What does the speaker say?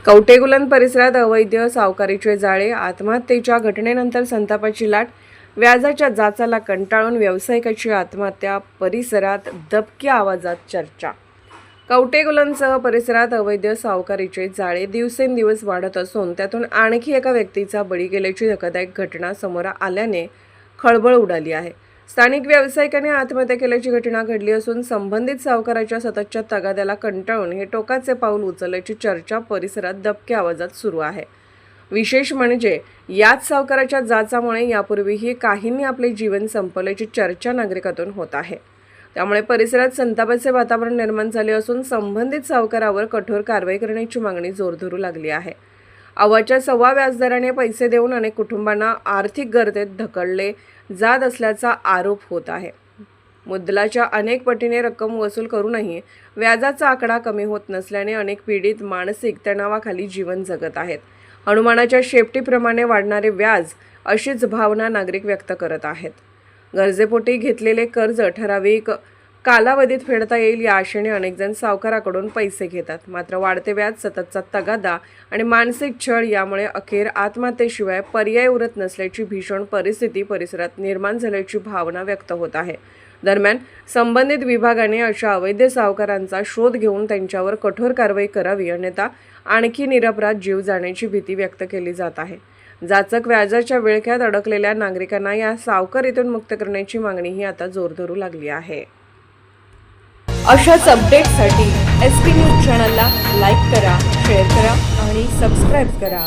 कवटेगुलन परिसरात अवैध सावकारीचे जाळे, आत्महत्येच्या घटनेनंतर संतापाची लाट, व्याजाच्या जाचाला कंटाळून व्यावसायिकाची आत्महत्या, परिसरात दबक्या आवाजात चर्चा। कवटेगुलनसह परिसरात अवैध सावकारीचे जाळे दिवसेंदिवस वाढत असून त्यातून आणखी एका व्यक्तीचा बळी गेल्याची धक्कादायक घटना समोर आल्याने खळबळ उडाली आहे। स्थानिक व्यावसायिकाने आत्महत्या केल्याची घटना घडली असून संबंधित सावकाराच्या सततच्या तगाद्याला कंटाळून हे टोकाचे पाऊल उचलल्याची चर्चा परिसरात दबक्या आवाजात सुरू आहे। विशेष म्हणजे याच सावकाराच्या जाचामुळे यापूर्वीही काहींनी आपले जीवन संपवल्याची चर्चा नागरिकातून होत आहे। त्यामुळे परिसरात संतापाचे वातावरण निर्माण झाले असून संबंधित सावकारावर कठोर कारवाई करण्याची मागणी जोर धरू लागली आहे। अवाच्या सव्वा व्याजदराने पैसे देऊन अनेक कुटुंबांना आर्थिक गर्तेत ढकलले जात असल्याचा आरोप होत आहे। मुद्दलाच्या अनेक पटीने रक्कम वसूल करूनही व्याजाचा आकडा कमी होत नसल्याने अनेक पीडित मानसिक तणावाखाली जीवन जगत आहेत। हनुमानाच्या शेपटीप्रमाणे वाढणारे व्याज अशीच भावना नागरिक व्यक्त करत आहेत। गरजेपोटी घेतलेले कर्ज ठराविक कालावधीत फेडता येईल या आशेने अनेक जण सावकाराकडून पैसे घेतात, मात्र वाढते व्याज, सततचा तगादा आणि मानसिक छळ यामुळे अखेर आत्महत्येशिवाय पर्याय उरत नसल्याची भीषण परिस्थिती परिसरात निर्माण झाल्याची भावना व्यक्त होत आहे। दरम्यान संबंधित विभागाने अशा अवैध सावकारांचा शोध घेऊन त्यांच्यावर कठोर कारवाई करावी, अन्यथा आणखी निरपराध जीव जाण्याची भीती व्यक्त केली जात आहे। जाचक व्याजाच्या विळख्यात अडकलेल्या नागरिकांना या सावकारीतून मुक्त करण्याची मागणीही आता जोर धरू लागली आहे। अशाच अपडेट्ससाठी SP न्यूज चॅनलला लाईक करा, शेअर करा आणि सबस्क्राईब करा।